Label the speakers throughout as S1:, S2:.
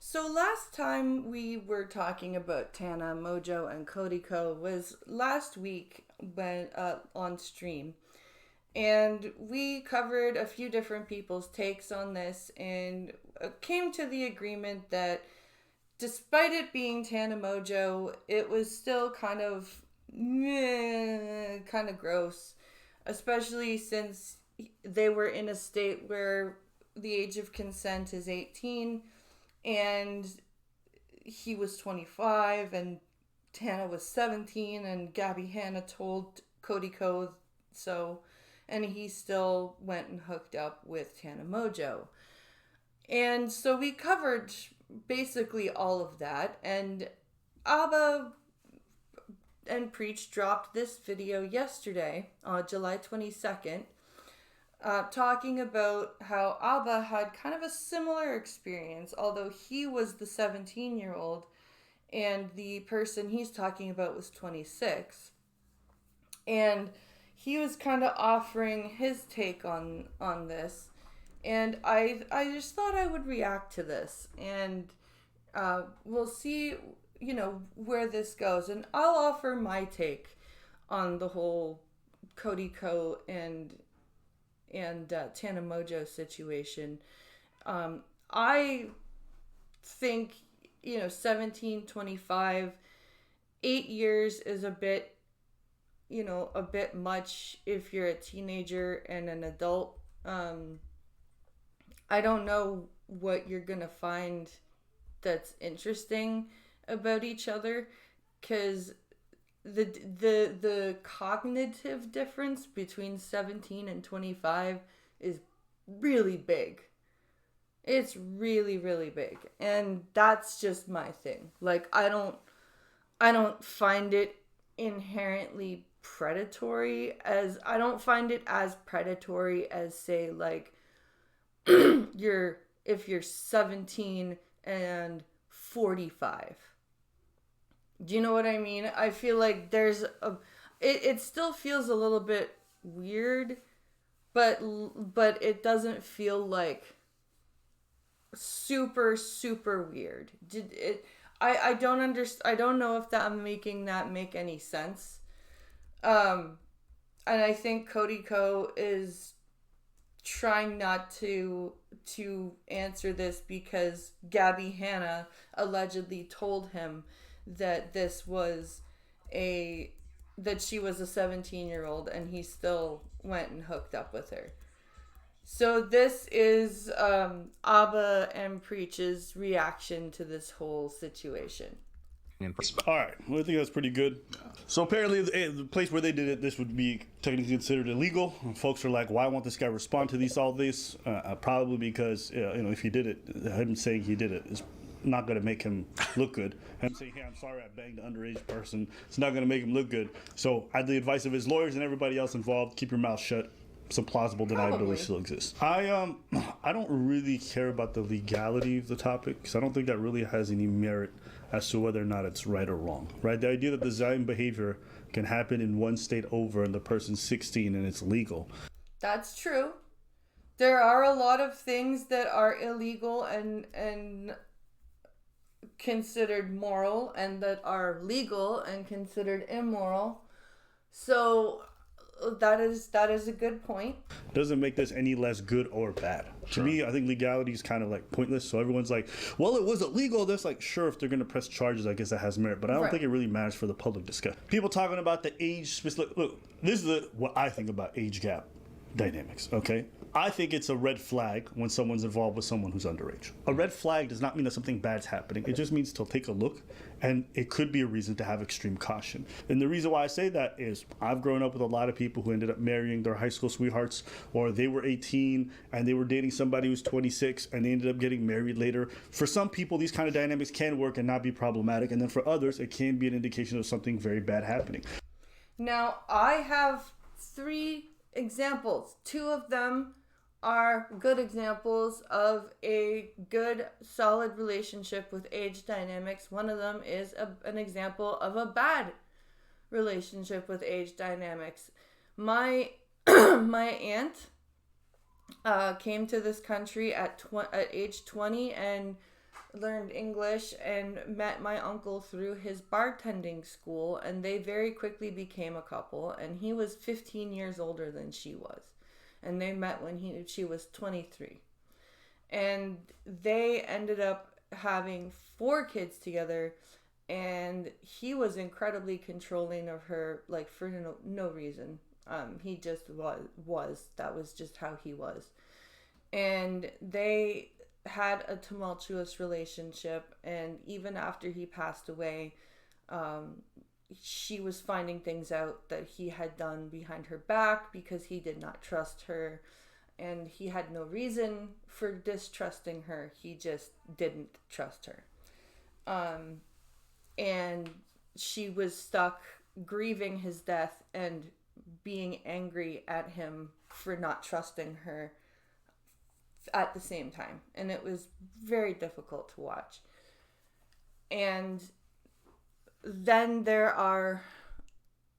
S1: So last time we were talking about Tana, Mojo, and Codyco was last week when on stream, and we covered a few different people's takes on this, and came to the agreement that despite it being Tana Mojo, it was still kind of gross, especially since they were in a state where the age of consent is 18 and he was 25 and Tana was 17 and Gabby Hanna told Codyco so, and he still went and hooked up with Tana Mojo. And so we covered basically all of that, and Abba and Preach dropped this video yesterday, July 22nd, talking about how Abba had kind of a similar experience, although he was the 17-year-old and the person he's talking about was 26. And he was kind of offering his take on this. And I just thought I would react to this. And we'll see, where this goes. And I'll offer my take on the whole Codyco and Tana Mojo situation. I think, 17, 25, 8 years is a bit much if you're a teenager and an adult. I don't know what you're going to find that's interesting about each other, because the cognitive difference between 17 and 25 is really big. It's really, really big. And that's just my thing. Like, I don't find it inherently predatory I don't find it as predatory as, say, like, if you're 17 and 45. Do you know what I mean? I feel like it still feels a little bit weird, but it doesn't feel like super, super weird. I don't know if I'm making that make any sense. And I think Codyco is trying not to answer this because Gabby Hanna allegedly told him that that she was a 17-year-old and he still went and hooked up with her. So this is Abba and Preach's reaction to this whole situation.
S2: All right, well, I think that's pretty good. So apparently, the place where they did it, this would be technically considered illegal. And folks are like, "Why won't this guy respond to all this?" Probably because if he did it, him saying he did it is not going to make him look good. Him saying, "Hey, I'm sorry, I banged an underage person," it's not going to make him look good. So, the advice of his lawyers and everybody else involved: keep your mouth shut. Some plausible deniability still exists. I don't really care about the legality of the topic because I don't think that really has any merit as to whether or not it's right or wrong. Right? The idea that the same behavior can happen in one state over and the person's 16 and it's legal.
S1: That's true. There are a lot of things that are illegal and considered moral, and that are legal and considered immoral. So that is a good point.
S2: Doesn't make this any less good or bad. Sure. To me, I think legality is kind of like pointless. So everyone's like, well, it was illegal. That's like, sure, if they're going to press charges, I guess that has merit. But I don't think it really matters for the public discussion. People talking about the age specific. Look, this is what I think about age gap dynamics, okay? I think it's a red flag when someone's involved with someone who's underage. A red flag does not mean that something bad's happening. It just means to take a look, and it could be a reason to have extreme caution. And the reason why I say that is I've grown up with a lot of people who ended up marrying their high school sweethearts, or they were 18 and they were dating somebody who's 26 and they ended up getting married later. For some people, these kind of dynamics can work and not be problematic. And then for others, it can be an indication of something very bad happening.
S1: Now, I have 3 examples. 2 of them are good examples of a good, solid relationship with age dynamics. One of them is an example of a bad relationship with age dynamics. My aunt came to this country at age 20 and learned English and met my uncle through his bartending school, and they very quickly became a couple, and he was 15 years older than she was. And they met when she was 23. And they ended up having 4 kids together, and he was incredibly controlling of her, like, for no reason. He just was. That was just how he was. And they had a tumultuous relationship, and even after he passed away, she was finding things out that he had done behind her back because he did not trust her, and he had no reason for distrusting her. He just didn't trust her. And she was stuck grieving his death and being angry at him for not trusting her at the same time. And it was very difficult to watch. And then there are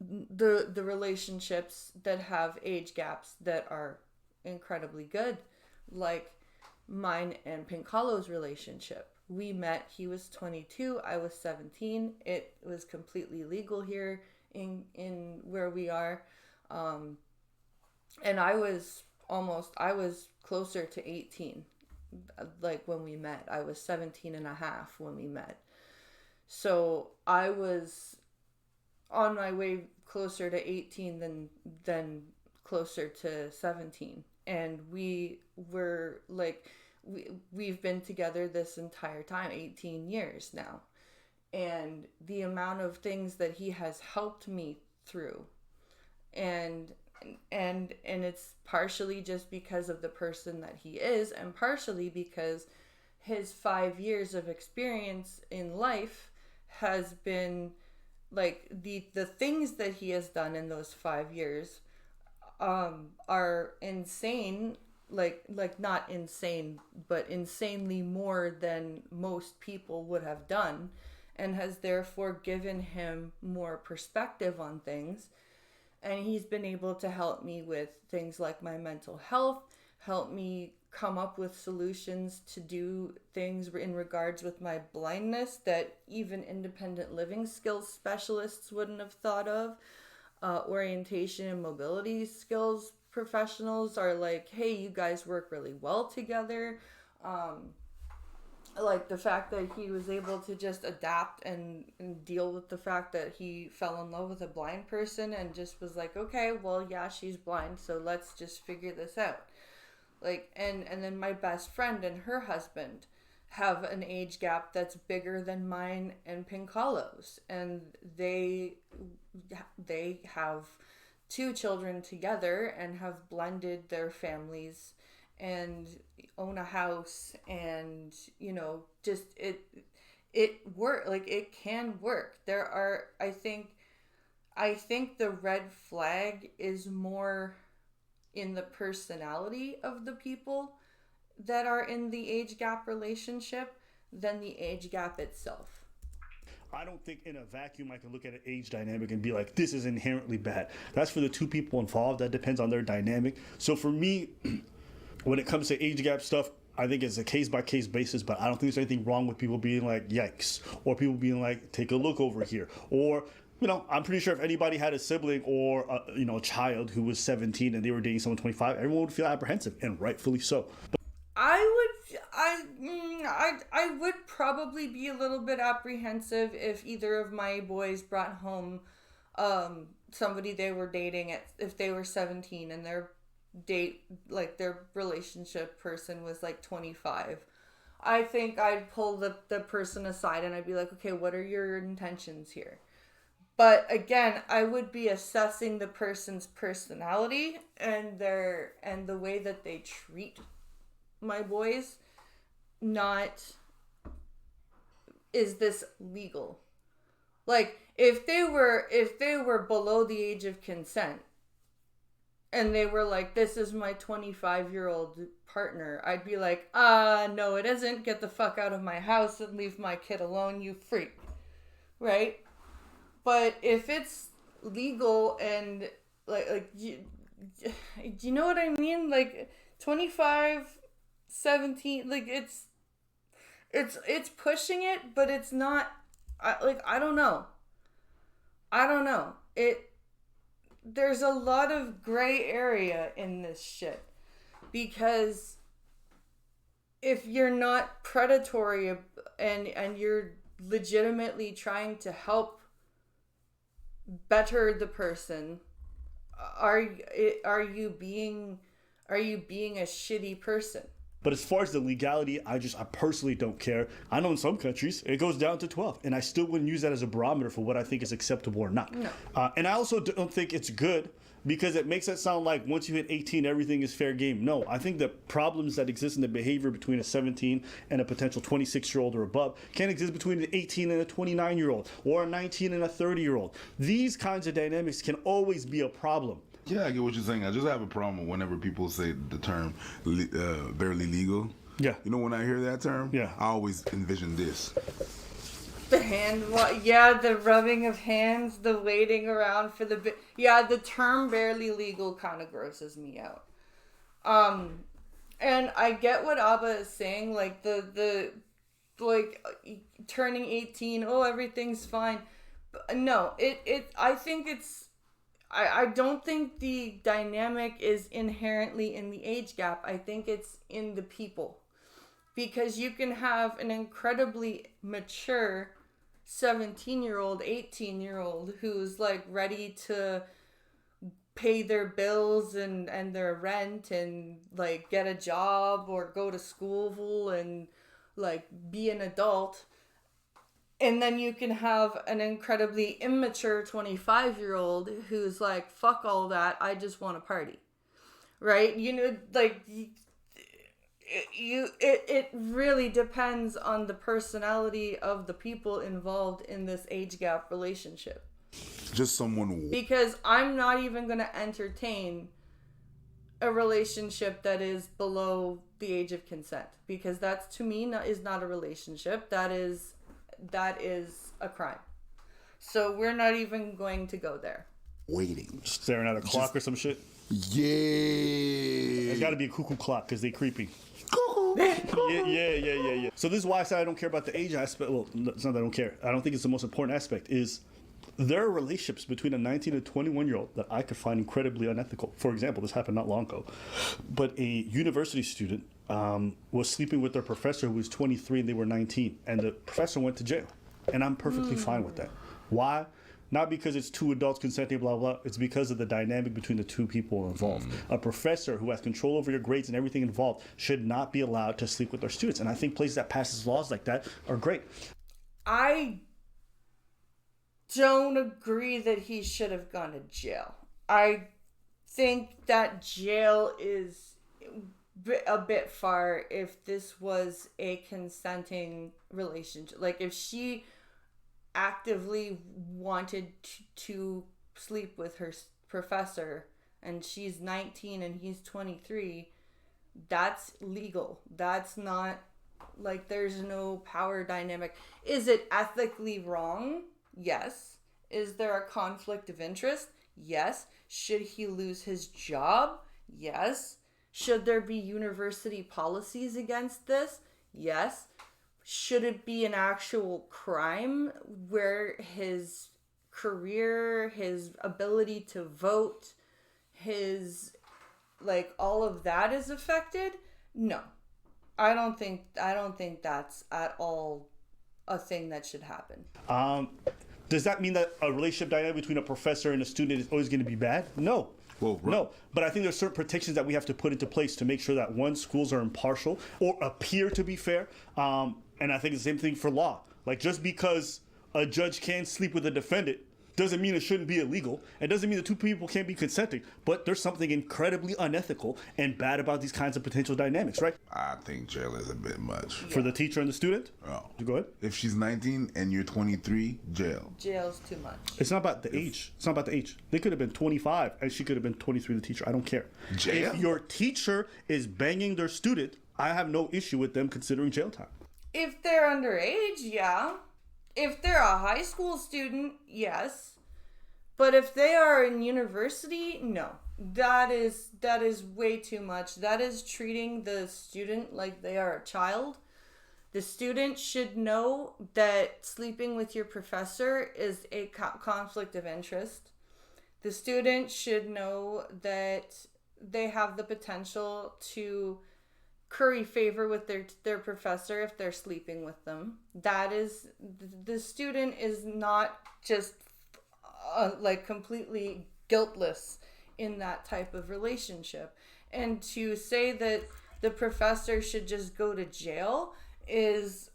S1: the relationships that have age gaps that are incredibly good, like mine and Pinkalo's relationship. We met, he was 22, I was 17. It was completely legal here in where we are. And I was closer to 18. Like when we met, I was 17 and a half when we met. So I was on my way closer to 18 than closer to 17. And we were like, we've been together this entire time, 18 years now. And the amount of things that he has helped me through, and it's partially just because of the person that he is, and partially because his 5 years of experience in life has been like the things that he has done in those 5 years are insane, like not insane, but insanely more than most people would have done, and has therefore given him more perspective on things. And he's been able to help me with things like my mental health, help me come up with solutions to do things in regards with my blindness that even independent living skills specialists wouldn't have thought of. Orientation and mobility skills professionals are like, hey, you guys work really well together. Like the fact that he was able to just adapt and deal with the fact that he fell in love with a blind person and just was like, okay, well, yeah, she's blind, so let's just figure this out. Like, and then my best friend and her husband have an age gap that's bigger than mine and Pinkalo's, and they have 2 children together and have blended their families and own a house, and just it work, like it can work. There are, I think the red flag is more in the personality of the people that are in the age gap relationship than the age gap itself.
S2: I don't think in a vacuum I can look at an age dynamic and be like, this is inherently bad. That's for the 2 people involved. That depends on their dynamic. So for me, when it comes to age gap stuff, I think it's a case-by-case basis, but I don't think there's anything wrong with people being like, yikes, or people being like, take a look over here, or I'm pretty sure if anybody had a sibling or a child who was 17 and they were dating someone 25, everyone would feel apprehensive, and rightfully so.
S1: I would probably be a little bit apprehensive if either of my boys brought home somebody they were dating if they were 17 and their relationship person was like 25. I think I'd pull the person aside and I'd be like, okay, what are your intentions here? But again, I would be assessing the person's personality and the way that they treat my boys, not, is this legal? Like, if they were below the age of consent and they were like, this is my 25-year-old partner, I'd be like, no, it isn't. Get the fuck out of my house and leave my kid alone, you freak. Right? But if it's legal and like you know what I mean? Like 25, 17, like it's pushing it, but it's not. I don't know. I don't know. There's a lot of gray area in this shit, because if you're not predatory and you're legitimately trying to help better the person, are you being a shitty person?
S2: But as far as the legality, I personally don't care. I know in some countries it goes down to 12, and I still wouldn't use that as a barometer for what I think is acceptable or not.
S1: No.
S2: And I also don't think it's good, because it makes it sound like once you hit 18, everything is fair game. No, I think the problems that exist in the behavior between a 17 and a potential 26-year-old or above can exist between an 18 and a 29-year-old, or a 19 and a 30-year-old. These kinds of dynamics can always be a problem.
S3: Yeah, I get what you're saying. I just have a problem whenever people say the term barely legal.
S2: Yeah.
S3: You know, when I hear that term,
S2: yeah,
S3: I always envision this.
S1: The the rubbing of hands, the waiting around for the the term barely legal kind of grosses me out. And I get what Abba is saying, like the turning 18, oh, everything's fine. But no, I think I don't think the dynamic is inherently in the age gap. I think it's in the people. Because you can have an incredibly mature 17-year-old, 18-year-old who's like ready to pay their bills and their rent and like get a job or go to school and like be an adult. And then you can have an incredibly immature 25-year-old who's like, fuck all that, I just want to party. Right? You know, like, it really depends on the personality of the people involved in this age gap relationship.
S3: Just someone...
S1: Because I'm not even going to entertain a relationship that is below the age of consent. Because that's, to me, is not a relationship. That is a crime. So we're not even going to go there.
S3: Waiting.
S2: Staring at a clock or some shit?
S3: Yeah.
S2: It's got to be a cuckoo clock because they creepy. Yeah. So this is why I said I don't care about the age aspect. Well, it's not that I don't care. I don't think it's the most important aspect. Is there are relationships between a 19 and 21-year-old that I could find incredibly unethical. For example, this happened not long ago. But a university student was sleeping with their professor who was 23 and they were 19. And the professor went to jail. And I'm perfectly fine with that. Why? Not because it's two adults consenting, blah, blah. It's because of the dynamic between the two people involved. A professor who has control over your grades and everything involved should not be allowed to sleep with their students. And I think places that passes laws like that are great.
S1: I don't agree that he should have gone to jail. I think that jail is a bit far if this was a consenting relationship. Like, if she actively wanted to sleep with her professor and she's 19 and he's 23, that's legal. That's not, like, there's no power dynamic. Is it ethically wrong? Yes. Is there a conflict of interest? Yes. Should he lose his job? Yes. Should there be university policies against this? Yes. Should it be an actual crime where his career, his ability to vote, his, like, all of that is affected? No. I don't think that's at all a thing that should happen.
S2: Does that mean that a relationship dynamic between a professor and a student is always going to be bad? No.
S3: Well, right.
S2: No, but I think there's certain protections that we have to put into place to make sure that, one, schools are impartial or appear to be fair. And I think it's the same thing for law. Like, just because a judge can sleep with a defendant doesn't mean it shouldn't be illegal. It doesn't mean the two people can't be consenting. But there's something incredibly unethical and bad about these kinds of potential dynamics, right?
S3: I think jail is a bit much.
S2: For the teacher and the student?
S3: Oh.
S2: Go ahead.
S3: If she's 19 and you're 23, jail.
S1: Jail's too much.
S2: It's not about the age. It's not about the age. They could have been 25 and she could have been 23, the teacher. I don't care.
S3: Jail?
S2: If your teacher is banging their student, I have no issue with them considering jail time.
S1: If they're underage, yeah. If they're a high school student, yes. But if they are in university, no. That is way too much. That is treating the student like they are a child. The student should know that sleeping with your professor is a conflict of interest. The student should know that they have the potential to curry favor with their professor if they're sleeping with them. That is, the student is not just like completely guiltless in that type of relationship. And to say that the professor should just go to jail is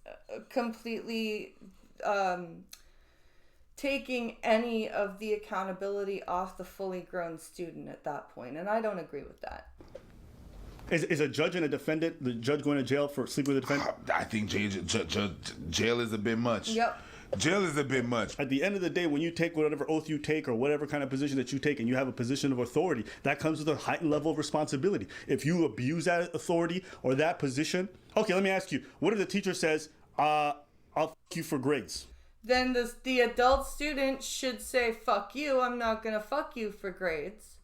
S1: completely taking any of the accountability off the fully grown student at that point. And I don't agree with that.
S2: Is a judge and a defendant, the judge going to jail for sleeping with a defendant?
S3: I think jail is a bit much.
S1: Yep.
S3: Jail is a bit much.
S2: At the end of the day, when you take whatever oath you take or whatever kind of position that you take and you have a position of authority, that comes with a heightened level of responsibility. If you abuse that authority or that position, okay, let me ask you, what if the teacher says, I'll fuck you for grades?
S1: Then the adult student should say, fuck you, I'm not going to fuck you for grades.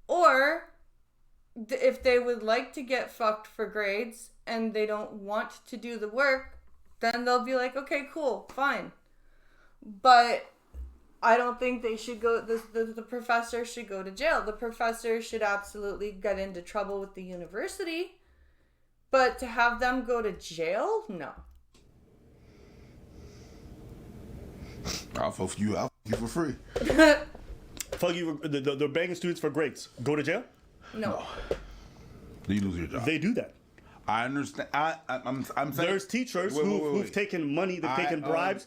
S1: Or if they would like to get fucked for grades and they don't want to do the work, then they'll be like, okay, cool, fine. But I don't think they should go, the professor should go to jail. The professor should absolutely get into trouble with the university. But to have them go to jail? No.
S3: I'll fuck you for free.
S2: Fuck you, they're begging students for grades. Go to jail?
S1: No.
S3: You lose your job.
S2: They do that.
S3: I understand. I'm saying
S2: there's teachers who've taken money, they've taken bribes.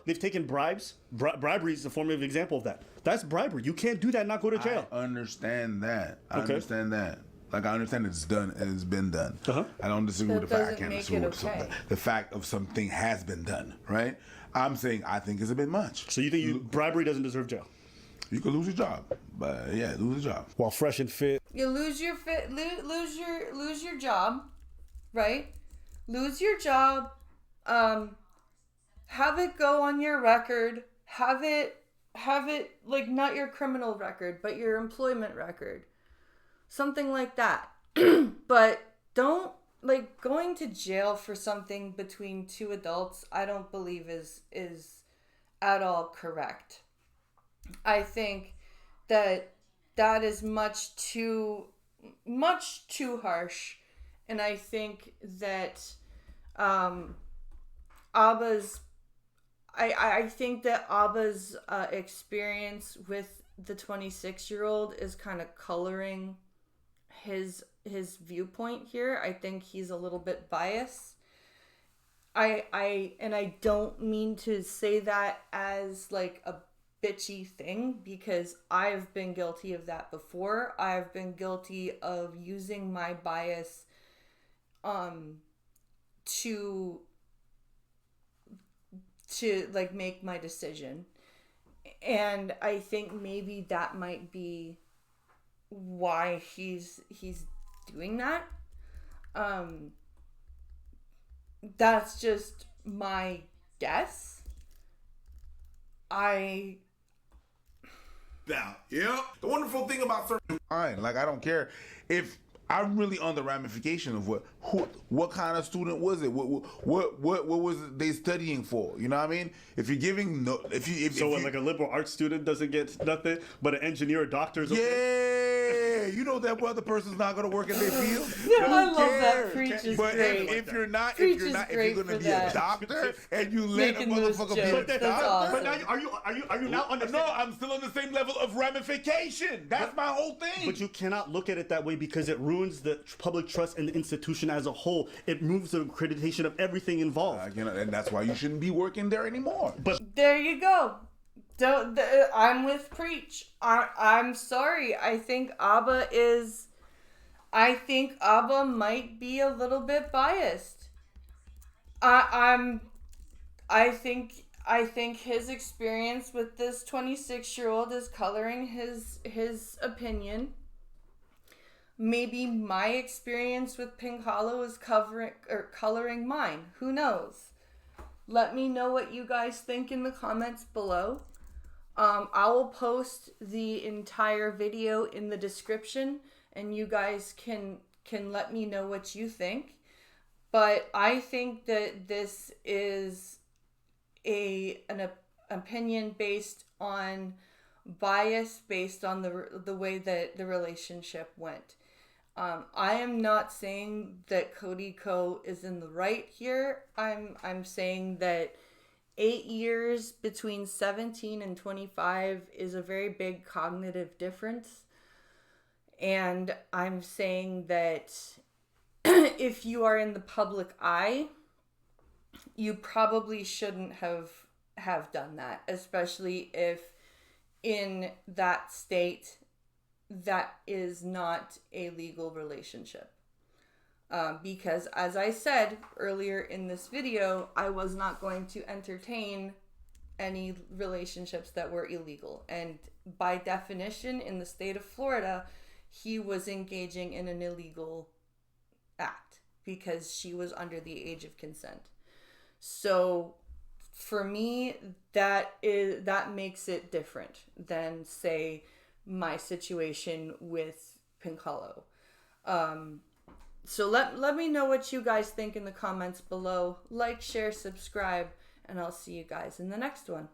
S2: They've taken bribes. Bribery is a form of example of that. That's bribery. You can't do that and not go to jail.
S3: I understand that. I
S2: Okay.
S3: understand that. Like, I understand it's done and it's been done.
S2: Uh-huh.
S3: I don't disagree
S1: That
S3: with the fact I
S1: doesn't
S3: can't
S1: make
S3: disagree
S1: it
S3: with
S1: okay.
S3: the fact of something has been done, right? I'm saying I think it's a bit much.
S2: So you think bribery doesn't deserve jail?
S3: You could lose your job, but yeah, lose your job.
S2: While fresh and fit.
S1: You lose your lose your job, right? Lose your job. Have it go on your record. Have it like not your criminal record, but your employment record. Something like that. But don't, like, going to jail for something between two adults, I don't believe is at all correct. I think that is much too harsh, and I think that Abba's experience with the 26-year-old is kind of coloring his viewpoint here. I think he's a little bit biased. I don't mean to say that as like a bitchy thing, because I've been guilty of that before. I've been guilty of using my bias to like make my decision. And I think maybe that might be why he's doing that. That's just my guess.
S4: Now, yeah. The wonderful thing about certain
S3: Fine, like, I don't care if I'm really on the ramification of what kind of student was it? What was they studying for? You know what I mean? If you're giving
S2: like a liberal arts student doesn't get nothing, but an engineer or doctor is okay.
S3: you know that other person's not gonna work in their field.
S1: I love that. Preach is
S3: But
S1: great.
S3: if you're not,
S1: Preach
S3: if you're
S1: is
S3: not, if
S1: great
S3: you're gonna
S1: for
S3: be a
S1: that.
S3: doctor and you let a
S1: Making those
S3: motherfucker
S1: jokes.
S3: be a
S1: That's
S3: doctor.
S1: awesome.
S2: But now are you now understanding?
S3: No, I'm still on the same level of ramification. That's my whole thing.
S2: But you cannot look at it that way because it ruins the public trust in the institution as a whole. It moves the accreditation of everything involved.
S3: And that's why you shouldn't be working there anymore.
S2: But
S1: There you go. I'm with Preach. I'm sorry. I think Abba might be a little bit biased. I think his experience with this 26-year-old is coloring his opinion. Maybe my experience with Pink Hollow is coloring mine. Who knows? Let me know what you guys think in the comments below. I will post the entire video in the description, and you guys can let me know what you think. But I think that this is an opinion based on bias, based on the way that the relationship went. I am not saying that Codyco is in the right here. I'm saying that 8 years between 17 and 25 is a very big cognitive difference. And I'm saying that if you are in the public eye, you probably shouldn't have done that, especially if in that state that is not a legal relationship. Because as I said earlier in this video, I was not going to entertain any relationships that were illegal. And by definition, in the state of Florida, he was engaging in an illegal act because she was under the age of consent. So for me, that makes it different than, say, my situation with Pincalo. So let me know what you guys think in the comments below. Like, share, subscribe, and I'll see you guys in the next one.